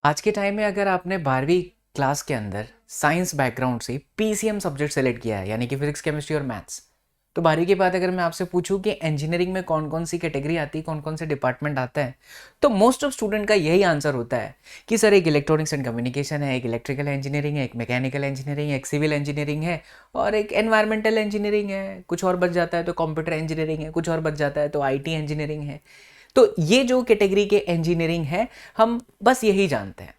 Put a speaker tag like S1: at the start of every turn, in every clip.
S1: आज के टाइम में अगर आपने 12वीं क्लास के अंदर साइंस बैकग्राउंड से पीसीएम सब्जेक्ट सेलेक्ट किया है, यानी कि फिजिक्स केमिस्ट्री और मैथ्स, तो 12वीं के बाद अगर मैं आपसे पूछूं कि इंजीनियरिंग में कौन कौन सी कैटेगरी आती है, कौन कौन से डिपार्टमेंट आता है, तो मोस्ट ऑफ स्टूडेंट का यही आंसर होता है कि सर एक इलेक्ट्रॉनिक्स एंड कम्युनिकेशन है, एक इलेक्ट्रिकल इंजीनियरिंग है, एक मैकेनिकल इंजीनियरिंग है, एक सिविल इंजीनियरिंग है और एक एनवायरमेंटल इंजीनियरिंग है। कुछ और बच जाता है तो कंप्यूटर इंजीनियरिंग है, कुछ और बच जाता है तो आईटी इंजीनियरिंग है। तो ये जो कैटेगरी के इंजीनियरिंग है, हम बस यही जानते हैं।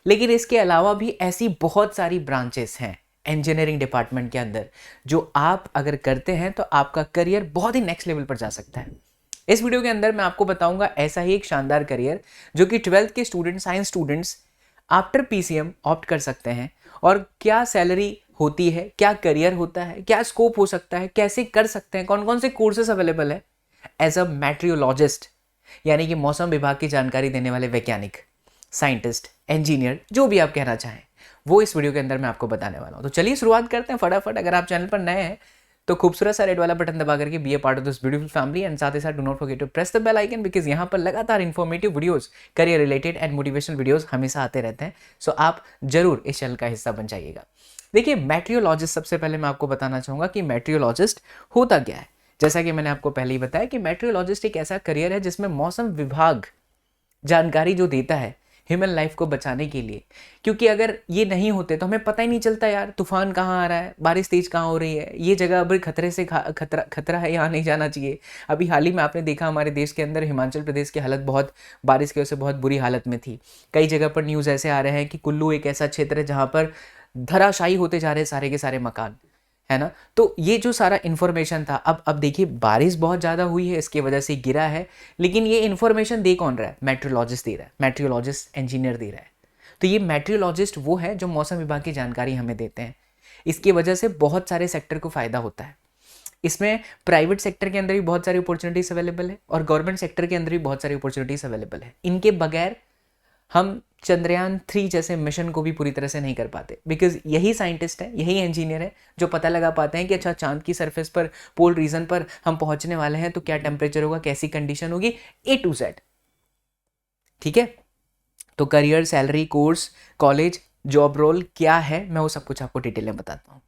S1: लेकिन इसके अलावा भी ऐसी बहुत सारी ब्रांचेस हैं इंजीनियरिंग डिपार्टमेंट के अंदर, जो आप अगर करते हैं तो आपका करियर बहुत ही नेक्स्ट लेवल पर जा सकता है। इस वीडियो के अंदर मैं आपको बताऊंगा ऐसा ही एक शानदार करियर जो कि 12th के student, science students after PCM opt कर सकते हैं, और क्या सैलरी होती है, क्या करियर होता है, क्या स्कोप हो सकता है, कैसे कर सकते हैं, कौन कौन से कोर्सेस अवेलेबल है एज अ मेट्रियोलॉजिस्ट, यानी कि मौसम विभाग की जानकारी देने वाले वैज्ञानिक, साइंटिस्ट, इंजीनियर, जो भी आप कहना चाहें, वो इस वीडियो के अंदर मैं आपको बताने वाला हूं। तो चलिए शुरुआत करते हैं फटाफट। अगर आप चैनल पर नए हैं तो खूबसूरत सा रेड वाला बटन दबा करके be a part of this beautiful family, and साथ ही साथ do not forget to press the bell icon, because यहाँ पर लगातार informative videos, career related and motivational videos हमेशा आते रहते हैं। सो आप जरूर इस चैनल का हिस्सा बन जाइएगा। देखिए, मेट्रियोलॉजिस्ट, सबसे पहले मैं आपको बताना चाहूंगा कि मेट्रियोलॉजिस्ट होता क्या है। जैसा कि मैंने आपको पहले ही बताया कि मेट्रियोलॉजिस्ट एक ऐसा करियर है जिसमें मौसम विभाग जानकारी जो देता है ह्यूमन लाइफ को बचाने के लिए, क्योंकि अगर ये नहीं होते तो हमें पता ही नहीं चलता यार तूफान कहाँ आ रहा है, बारिश तेज कहाँ हो रही है, ये जगह अभी खतरे से खतरा खतरा है, यहाँ नहीं जाना चाहिए। अभी हाल ही में आपने देखा हमारे देश के अंदर हिमाचल प्रदेश की हालत बहुत, बारिश की वजह से बहुत बुरी हालत में थी। कई जगह पर न्यूज़ ऐसे आ रहे हैं कि कुल्लू एक ऐसा क्षेत्र है जहाँ पर धराशायी होते जा रहे हैं सारे के सारे मकान, है ना। तो ये जो सारा इन्फॉर्मेशन था, अब देखिए बारिश बहुत ज़्यादा हुई है, इसकी वजह से गिरा है, लेकिन ये इन्फॉर्मेशन दे कौन रहा है? मेट्रियोलॉजिस्ट दे रहा है, मेट्रियोलॉजिस्ट इंजीनियर दे रहा है। तो ये मेट्रियोलॉजिस्ट वो है जो मौसम विभाग की जानकारी हमें देते हैं। इसकी वजह से बहुत सारे सेक्टर को फ़ायदा होता है। इसमें प्राइवेट सेक्टर के अंदर भी बहुत सारी अपॉर्चुनिटीज़ अवेलेबल है और गवर्नमेंट सेक्टर के अंदर भी बहुत सारी अपॉर्चुनिटीज़ अवेलेबल है। इनके बगैर हम चंद्रयान 3 जैसे मिशन को भी पूरी तरह से नहीं कर पाते, बिकॉज यही साइंटिस्ट है, यही इंजीनियर है जो पता लगा पाते हैं कि अच्छा चांद की सरफेस पर, पोल रीजन पर हम पहुंचने वाले हैं तो क्या टेम्परेचर होगा, कैसी कंडीशन होगी, A to Z। ठीक है, तो career, salary, course, college, job role क्या है, मैं वो सब कुछ आपको डिटेल में बताता हूँ।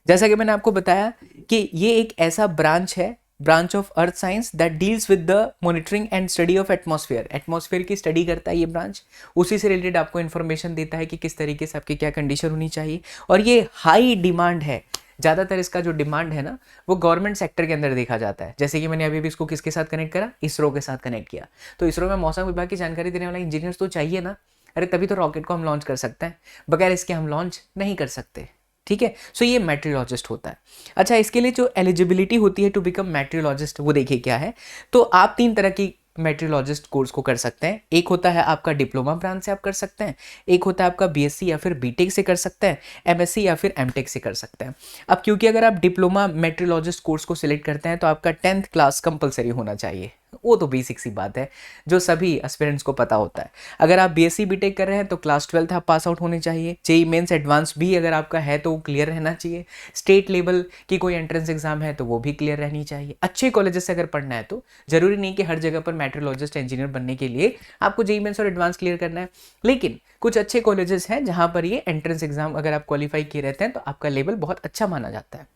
S1: जैसा कि मैंने आपको बताया कि ये एक ऐसा ब्रांच है, branch of earth science that deals with the monitoring and study of atmosphere. Atmosphere की स्टडी करता है ये ब्रांच, उसी से रिलेटेड आपको इन्फॉर्मेशन देता है कि किस तरीके से आपकी क्या कंडीशन होनी चाहिए। और ये हाई डिमांड है, ज़्यादातर इसका जो डिमांड है ना, वो गवर्नमेंट सेक्टर के अंदर देखा जाता है। जैसे कि मैंने अभी भी इसको किसके साथ कनेक्ट करा, इसरो के साथ कनेक्ट किया। तो इसरो में मौसम विभाग की जानकारी देने वाला इंजीनियर्स तो चाहिए ना, अरे तभी तो रॉकेट को हम लॉन्च कर सकते हैं, बगैर इसके हम लॉन्च नहीं कर सकते। ठीक है, सो ये मेट्रियोलॉजिस्ट होता है। अच्छा, इसके लिए जो एलिजिबिलिटी होती है टू बिकम मेट्रियोलॉजिस्ट, वो देखिए क्या है। तो आप 3 तरह की मेट्रियोलॉजिस्ट कोर्स को कर सकते हैं। एक होता है आपका डिप्लोमा ब्रांच से आप कर सकते हैं, एक होता है आपका बीएससी या फिर बीटेक से कर सकते हैं, एमएससी या फिर एमटेक से कर सकते हैं। अब क्योंकि अगर आप डिप्लोमा मेट्रियोलॉजिस्ट कोर्स को सिलेक्ट करते हैं तो आपका 10th क्लास कंपलसरी होना चाहिए। वो तो बेसिक सी बात है जो सभी एस्पिरेंट्स को पता होता है। अगर आप बीएससी बीटेक कर रहे हैं तो क्लास 12th आप पास आउट होने चाहिए। जेई मेंस एडवांस भी अगर आपका है तो वो क्लियर रहना चाहिए। स्टेट लेवल की कोई एंट्रेंस एग्जाम है तो वो भी क्लियर रहनी चाहिए। अच्छे कॉलेजेस से अगर पढ़ना है तो जरूरी नहीं कि हर जगह पर मेट्रियोलॉजिस्ट इंजीनियर बनने के लिए आपको जेई मेंस और एडवांस क्लियर करना है, लेकिन कुछ अच्छे कॉलेजेस हैं जहां पर ये एंट्रेंस एग्जाम अगर आप क्वालिफाई किए रहते हैं तो आपका लेवल बहुत अच्छा माना जाता है।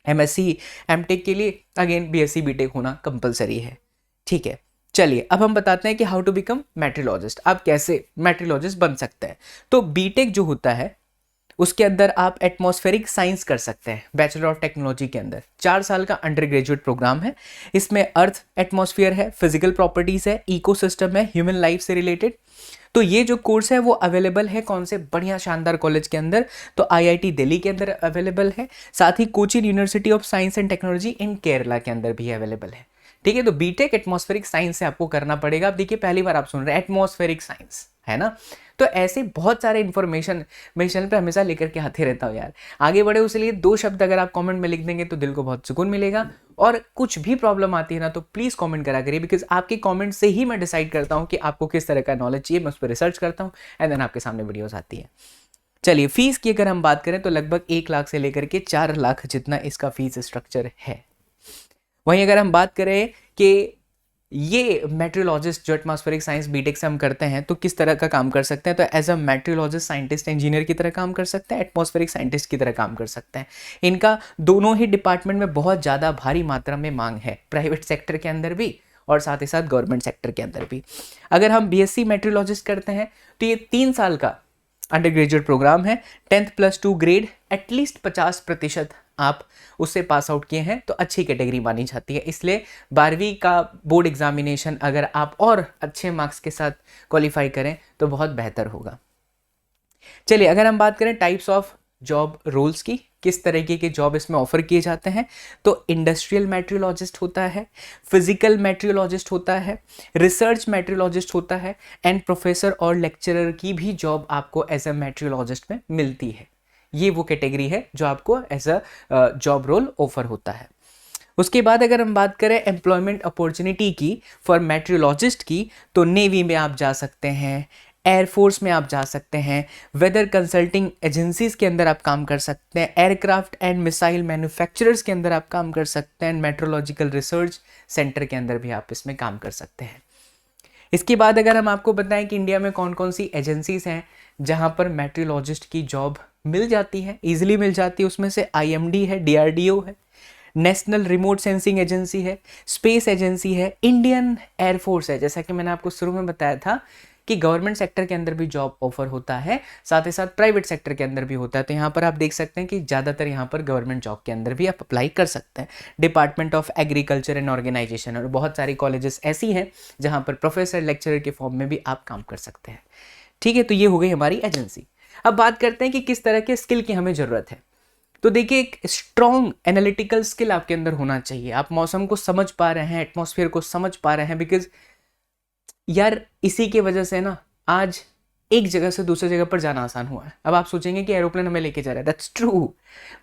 S1: एमएससी एमटेक के लिए अगेन बीएससी बीटेक होना कंपलसरी है। ठीक है, चलिए अब हम बताते हैं कि हाउ टू बिकम मेट्रियोलॉजिस्ट, आप कैसे मेट्रियोलॉजिस्ट बन सकते हैं। तो बीटेक जो होता है उसके अंदर आप एटमॉस्फेरिक साइंस कर सकते हैं, बैचलर ऑफ टेक्नोलॉजी के अंदर 4 साल का अंडर ग्रेजुएट प्रोग्राम है। इसमें अर्थ एटमॉस्फेयर है, फिजिकल प्रॉपर्टीज है, इकोसिस्टम है, ह्यूमन लाइफ से रिलेटेड। तो ये जो कोर्स है वो अवेलेबल है कौन से बढ़िया शानदार कॉलेज के अंदर, तो आईआईटी दिल्ली के अंदर अवेलेबल है, साथ ही Cochin university of science and technology in Kerala के अंदर भी अवेलेबल है। ठीक है, तो बीटेक एटमॉस्फेरिक साइंस से आपको करना पड़ेगा। अब देखिए पहली बार आप सुन रहे हैं एटमॉस्फेरिक साइंस, है ना। तो ऐसे बहुत सारे इन्फॉर्मेशन मैं चैनल पे हमेशा लेकर के आते रहता हूँ यार। आगे बढ़े उसके लिए 2 शब्द अगर आप कमेंट में लिख देंगे तो दिल को बहुत सुकून मिलेगा। और कुछ भी प्रॉब्लम आती है ना तो प्लीज़ कमेंट करा करिए, बिकॉज आपके कमेंट से ही मैं डिसाइड करता हूँ कि आपको किस तरह का नॉलेज चाहिए। मैं उस पर रिसर्च करता हूँ एंड देन आपके सामने वीडियोस आती है। चलिए, फीस की अगर हम बात करें तो लगभग 1 लाख से लेकर के 4 लाख जितना इसका फीस स्ट्रक्चर है। वहीं अगर हम बात करें कि ये मेट्रोलॉजिस्ट जो एटमॉस्फेरिक साइंस बीटेक से हम करते हैं तो किस तरह का काम कर सकते हैं, तो as a metrologist scientist engineer की तरह काम कर सकते हैं, एटमॉस्फेरिक साइंटिस्ट की तरह काम कर सकते हैं। इनका दोनों ही डिपार्टमेंट में बहुत ज़्यादा भारी मात्रा में मांग है, प्राइवेट सेक्टर के अंदर भी और साथ ही साथ गवर्नमेंट सेक्टर के अंदर भी। अगर हम बीएससी मेट्रोलॉजिस्ट करते हैं तो ये 3 साल का अंडर ग्रेजुएट प्रोग्राम है, 10th + 2 ग्रेड एटलीस्ट 50% आप उससे पास आउट किए हैं तो अच्छी कैटेगरी मानी जाती है। इसलिए 12वीं का बोर्ड एग्जामिनेशन अगर आप और अच्छे मार्क्स के साथ क्वालिफाई करें तो बहुत बेहतर होगा। चलिए अगर हम बात करें टाइप्स ऑफ जॉब रोल्स की, किस तरीके के जॉब इसमें ऑफर किए जाते हैं, तो इंडस्ट्रियल मेट्रोलॉजिस्ट होता है, फिजिकल मेट्रोलॉजिस्ट होता है, रिसर्च मेट्रोलॉजिस्ट होता है एंड प्रोफेसर और लेक्चरर की भी जॉब आपको एज अ मेट्रोलॉजिस्ट में मिलती है। ये वो कैटेगरी है जो आपको as a job role offer होता है। उसके बाद अगर हम बात करें एम्प्लॉयमेंट अपॉर्चुनिटी की फॉर मेट्रोलॉजिस्ट की, तो नेवी में आप जा सकते हैं, एयरफोर्स में आप जा सकते हैं, वेदर कंसल्टिंग एजेंसीज के अंदर आप काम कर सकते हैं, एयरक्राफ्ट एंड मिसाइल मैन्युफैक्चरर्स के अंदर आप काम कर सकते हैं, मेट्रोलॉजिकल रिसर्च सेंटर के अंदर भी आप इसमें काम कर सकते हैं। इसके बाद अगर हम आपको बताएं कि इंडिया में कौन कौन सी एजेंसीज हैं जहां पर मेट्रोलॉजिस्ट की जॉब मिल जाती है, इजीली मिल जाती है, उसमें से आईएमडी है, डीआरडीओ है, नेशनल रिमोट सेंसिंग एजेंसी है, स्पेस एजेंसी है, इंडियन एयरफोर्स है। जैसा कि मैंने आपको शुरू में बताया था कि गवर्नमेंट सेक्टर के अंदर भी जॉब ऑफर होता है, साथ ही साथ प्राइवेट सेक्टर के अंदर भी होता है। तो यहाँ पर आप देख सकते हैं कि ज़्यादातर यहाँ पर गवर्नमेंट जॉब के अंदर भी आप अप्लाई कर सकते हैं। Department of agriculture and organisation, और बहुत सारी कॉलेजेस ऐसी हैं जहाँ पर प्रोफेसर लेक्चरर के फॉर्म में भी आप काम कर सकते हैं। ठीक है, तो ये हो गई हमारी एजेंसी। अब बात करते हैं कि किस तरह के स्किल की हमें ज़रूरत है। तो देखिए, एक स्ट्रॉन्ग एनालिटिकल स्किल आपके अंदर होना चाहिए। आप मौसम को समझ पा रहे हैं, एटमॉस्फेयर को समझ पा रहे हैं, बिकॉज यार इसी की वजह से ना आज एक जगह से दूसरी जगह पर जाना आसान हुआ है। अब आप सोचेंगे कि एरोप्लेन हमें लेके जा रहा है, दैट्स ट्रू,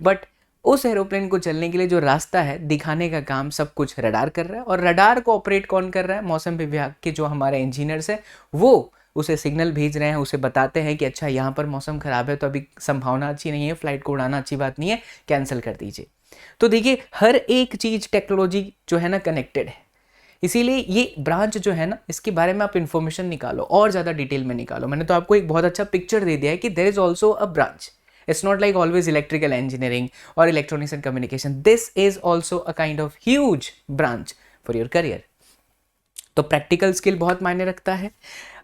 S1: बट उस एरोप्लेन को चलने के लिए जो रास्ता है दिखाने का काम सब कुछ रडार कर रहा है, और रडार को ऑपरेट कौन कर रहा है? मौसम विभाग के जो हमारे इंजीनियर्स हैं वो उसे सिग्नल भेज रहे हैं, उसे बताते हैं कि अच्छा यहाँ पर मौसम खराब है तो अभी संभावना अच्छी नहीं है, फ्लाइट को उड़ाना अच्छी बात नहीं है, कैंसिल कर दीजिए। तो देखिए हर एक चीज़ टेक्नोलॉजी जो है ना कनेक्टेड है, इसीलिए ये ब्रांच जो है ना इसके बारे में आप इन्फॉर्मेशन निकालो और ज़्यादा डिटेल में निकालो। मैंने तो आपको एक बहुत अच्छा पिक्चर दे दिया है कि there is also a branch. Its not like always electrical engineering और electronics and communication, this is also a kind of huge branch for your career. तो प्रैक्टिकल स्किल बहुत मायने रखता है।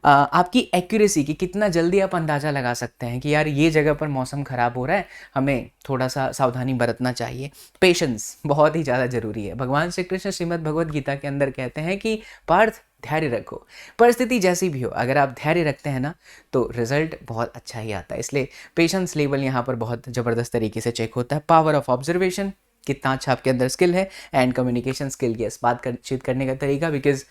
S1: आपकी एक्यूरेसी की कितना जल्दी आप अंदाज़ा लगा सकते हैं कि यार ये जगह पर मौसम ख़राब हो रहा है, हमें थोड़ा सा सावधानी बरतना चाहिए। पेशेंस बहुत ही ज़्यादा ज़रूरी है। भगवान श्री कृष्ण श्रीमद् भगवद गीता के अंदर कहते हैं कि पार्थ धैर्य रखो, परिस्थिति जैसी भी हो अगर आप धैर्य रखते हैं ना तो रिजल्ट बहुत अच्छा ही आता है। इसलिए पेशेंस लेवल यहाँ पर बहुत ज़बरदस्त तरीके से चेक होता है। पावर ऑफ ऑब्जर्वेशन, कितना अच्छा आपके अंदर स्किल है, एंड कम्युनिकेशन स्किल, यस, बातचीत करने का तरीका, because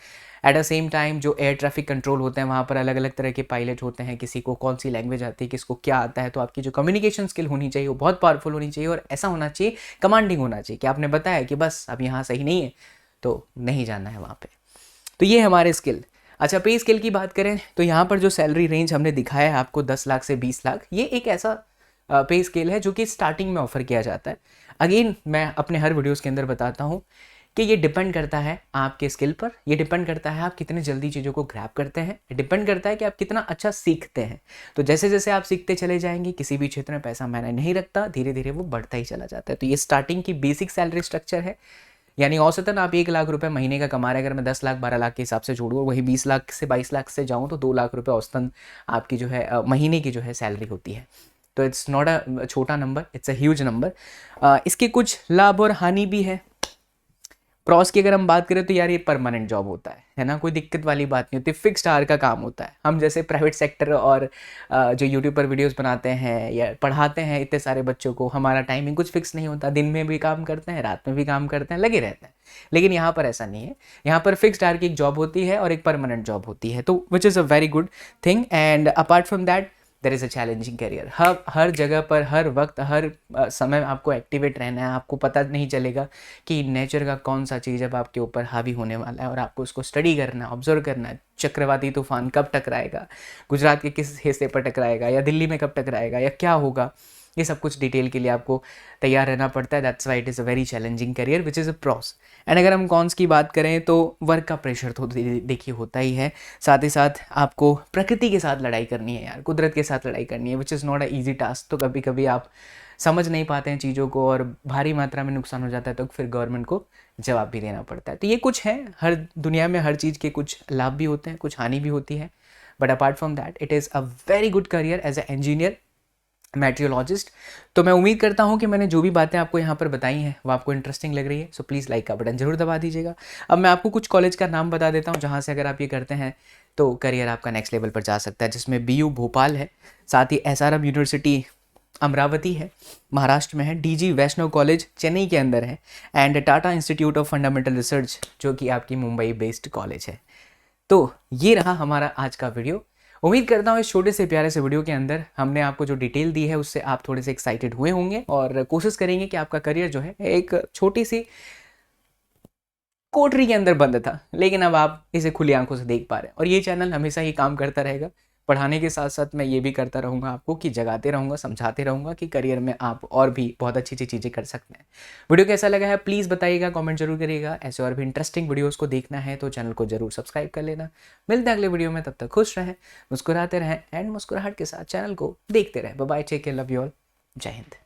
S1: at the same time जो एयर ट्रैफिक कंट्रोल होते हैं वहाँ पर अलग अलग तरह के पायलट होते हैं, किसी को कौन सी लैंग्वेज आती है, किसको क्या आता है। तो आपकी जो कम्युनिकेशन स्किल होनी चाहिए वो बहुत पावरफुल होनी चाहिए, और ऐसा होना चाहिए, कमांडिंग होना चाहिए कि आपने बताया कि बस अब यहाँ सही नहीं है तो नहीं जाना है वहाँ पे। तो ये हमारे स्किल। अच्छा, पे स्किल की बात करें तो यहाँ पर जो सैलरी रेंज हमने दिखाया है आपको 10 लाख से 20 लाख, ये एक ऐसा पे स्केल है जो कि स्टार्टिंग में ऑफर किया जाता है। अगेन मैं अपने हर वीडियोस के अंदर बताता हूँ कि ये डिपेंड करता है आपके स्किल पर, ये डिपेंड करता है आप कितने जल्दी चीज़ों को ग्रैब करते हैं, डिपेंड करता है कि आप कितना अच्छा सीखते हैं। तो जैसे जैसे आप सीखते चले जाएंगे, किसी भी क्षेत्र में पैसा मायने नहीं रखता, धीरे धीरे वो बढ़ता ही चला जाता है। तो ये स्टार्टिंग की बेसिक सैलरी स्ट्रक्चर है, यानी औसतन आप 1 लाख रुपए महीने का कमा रहे हैं। अगर मैं 10 लाख 12 लाख के हिसाब से जोड़ूँ, वही 20 लाख से 22 लाख से जाऊँ तो 2 लाख रुपए औसतन आपकी जो है महीने की जो है सैलरी होती है। तो इट्स नॉट अ छोटा number, it's a huge number. इसके कुछ लाभ और हानि भी है। प्रॉस की अगर हम बात करें तो यार ये परमानेंट जॉब होता है ना, कोई दिक्कत वाली बात नहीं होती, फिक्स्ड आवर का काम होता है। हम जैसे प्राइवेट सेक्टर और जो यूट्यूब पर वीडियोस बनाते हैं या पढ़ाते हैं इतने सारे बच्चों को, हमारा टाइमिंग कुछ फिक्स नहीं होता, दिन में भी काम करते हैं, रात में भी काम करते हैं, लगे रहते हैं। लेकिन यहाँ पर ऐसा नहीं है, यहाँ पर फिक्स्ड आवर की एक जॉब होती है और एक परमानेंट जॉब होती है, तो which is a very good thing. And apart from that there is a challenging career. हर जगह पर, हर वक्त, हर समय आपको एक्टिवेट रहना है। आपको पता नहीं चलेगा कि नेचर का कौन सा चीज़ अब आपके ऊपर हावी होने वाला है, और आपको उसको स्टडी करना है, ऑब्जर्व करना है। चक्रवाती तूफान कब टकराएगा, गुजरात के किस हिस्से पर टकराएगा, या दिल्ली में कब टकराएगा, या क्या होगा, ये सब कुछ डिटेल के लिए आपको तैयार रहना पड़ता है। That's why it is a very challenging career which is a pros. And अगर हम कॉन्स की बात करें तो वर्क का प्रेशर तो देखिए होता ही है, साथ ही साथ आपको प्रकृति के साथ लड़ाई करनी है यार, कुदरत के साथ लड़ाई करनी है which is not a easy task. तो कभी कभी आप समझ नहीं पाते हैं चीज़ों को और भारी मात्रा में नुकसान हो जाता है, तो फिर गवर्नमेंट को जवाब भी देना पड़ता है। तो ये कुछ है, हर दुनिया में हर चीज़ के कुछ लाभ भी होते हैं, कुछ हानि भी होती है, but apart from that it is a very good career as a engineer meteorologist. तो मैं उम्मीद करता हूँ कि मैंने जो भी बातें आपको यहाँ पर बताई हैं वो आपको इंटरेस्टिंग लग रही है, सो प्लीज़ लाइक का बटन जरूर दबा दीजिएगा। अब मैं आपको कुछ कॉलेज का नाम बता देता हूँ जहाँ से अगर आप ये करते हैं तो करियर आपका नेक्स्ट लेवल पर जा सकता है, जिसमें BU भोपाल है, साथ ही SRM यूनिवर्सिटी अमरावती है, महाराष्ट्र में है, DG वैष्णव कॉलेज चेन्नई के अंदर है, and Tata institute of fundamental research जो कि आपकी मुंबई बेस्ड कॉलेज है। तो ये रहा हमारा आज का वीडियो। उम्मीद करता हूँ इस छोटे से प्यारे से वीडियो के अंदर हमने आपको जो डिटेल दी है उससे आप थोड़े से एक्साइटेड हुए होंगे और कोशिश करेंगे कि आपका करियर जो है एक छोटी सी कोठरी के अंदर बंद था, लेकिन अब आप इसे खुली आंखों से देख पा रहे हैं। और ये चैनल हमेशा ही काम करता रहेगा, पढ़ाने के साथ साथ मैं ये भी करता रहूँगा, आपको कि जगाते रहूँगा, समझाते रहूँगा कि करियर में आप और भी बहुत अच्छी अच्छी चीज़ें कर सकते हैं। वीडियो कैसा लगा है प्लीज़ बताइएगा, कमेंट जरूर करिएगा। ऐसे और भी इंटरेस्टिंग वीडियोज़ को देखना है तो चैनल को जरूर सब्सक्राइब कर लेना। मिलते हैं अगले वीडियो में, तब तक खुश रहें, मुस्कुराते रहें एंड मुस्कुराहट के साथ चैनल को देखते रहें। Bye bye, take care, love you all, जय हिंद।